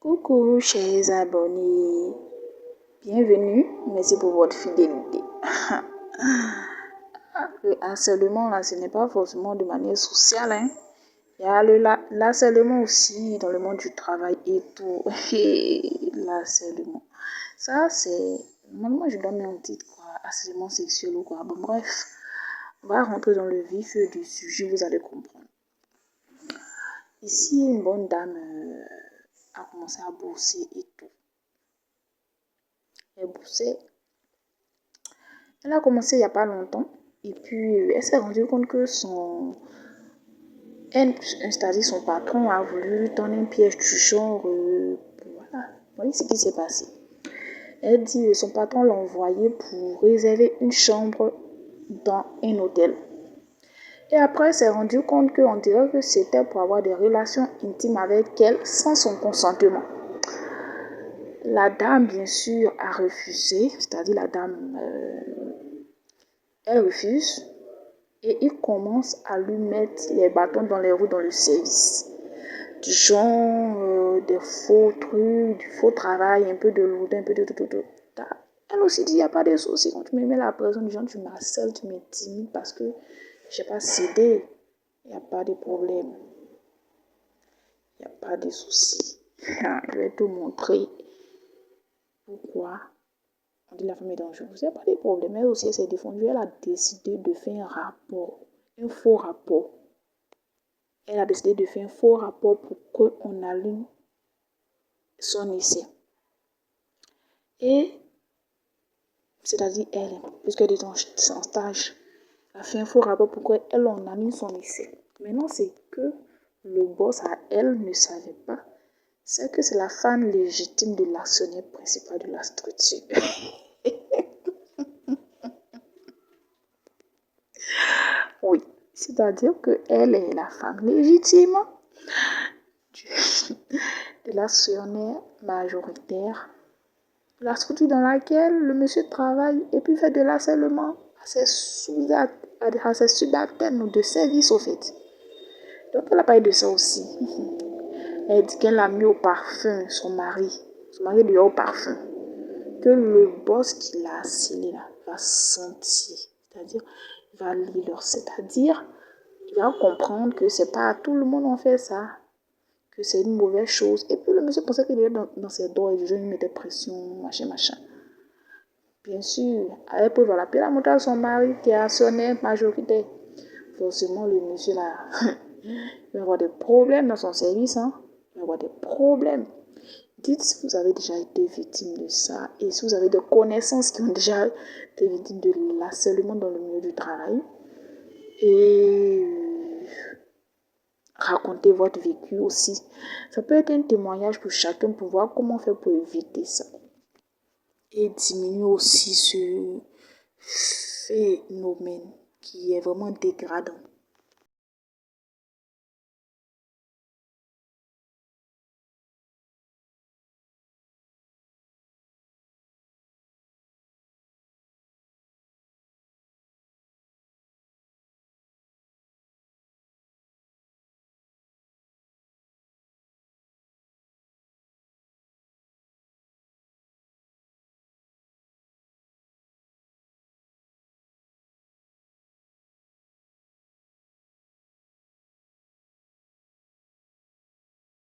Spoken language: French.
Coucou chers abonnés, bienvenue, merci pour votre fidélité. Le harcèlement là, ce n'est pas forcément de manière sociale, hein. Il y a le harcèlement aussi dans le monde du travail et tout. L'harcèlement. Ça c'est, normalement je dois mettre un titre quoi, harcèlement sexuel ou quoi. Bon bref, on va rentrer dans le vif du sujet, vous allez comprendre. Ici, une bonne dame a commencé à bosser et tout. Elle bossait. Elle a commencé il n'y a pas longtemps. Et puis, elle s'est rendue compte que c'est-à-dire son patron a voulu lui donner un piège du genre. Voilà, voyez ce qui s'est passé. Elle dit son patron l'a envoyé pour réserver une chambre dans un hôtel. Et après, elle s'est rendue compte qu'on dirait que c'était pour avoir des relations intimes avec elle sans son consentement. La dame, bien sûr, a refusé, c'est-à-dire la dame, elle refuse et il commence à lui mettre les bâtons dans les roues dans le service. Du genre, des faux trucs, du faux travail, un peu de lourdeur, un peu de tout. Elle aussi dit, il n'y a pas de souci. Quand tu me mets la pression, du genre, tu m'harcèles, tu m'intimides parce que je n'ai pas cédé. Il n'y a pas de problème. Il n'y a pas de souci. Je vais te montrer pourquoi on dit la femme est dangereuse. Il n'y a pas de problème. Elle aussi, elle s'est défendue. Elle a décidé de faire un rapport, un faux rapport. Elle a décidé de faire un faux rapport pour qu'on allume son essai. Et, c'est-à-dire elle, puisqu'elle est en stage, elle a fait un faux rapport pour qu'elle en allume son essai. Maintenant, c'est que le boss à elle ne savait pas. C'est que c'est la femme légitime de l'actionnaire principal de la structure. Oui, c'est-à-dire qu'elle est la femme légitime de l'actionnaire majoritaire de la structure dans laquelle le monsieur travaille et puis fait de l'harcèlement à ses subalternes de service au fait. Donc elle a parlé de ça aussi. Elle dit qu'elle a mis au parfum son mari lui a au parfum, que le boss qui l'a harcelé là va sentir, c'est-à-dire il va lire, c'est-à-dire il va comprendre que c'est pas à tout le monde on fait ça, que c'est une mauvaise chose. Et puis le monsieur pensait qu'il était dans ses droits et je lui mettais pression, machin. Bien sûr, elle peut voilà, puis la montre à son mari qui est actionnaire majoritaire. Forcément, le monsieur là, il va avoir des problèmes dans son service, hein. Il va avoir des problèmes. Dites si vous avez déjà été victime de ça et si vous avez des connaissances qui ont déjà été victimes de l'harcèlement dans le milieu du travail. Et racontez votre vécu aussi. Ça peut être un témoignage pour chacun pour voir comment faire pour éviter ça. Et diminuer aussi ce phénomène qui est vraiment dégradant.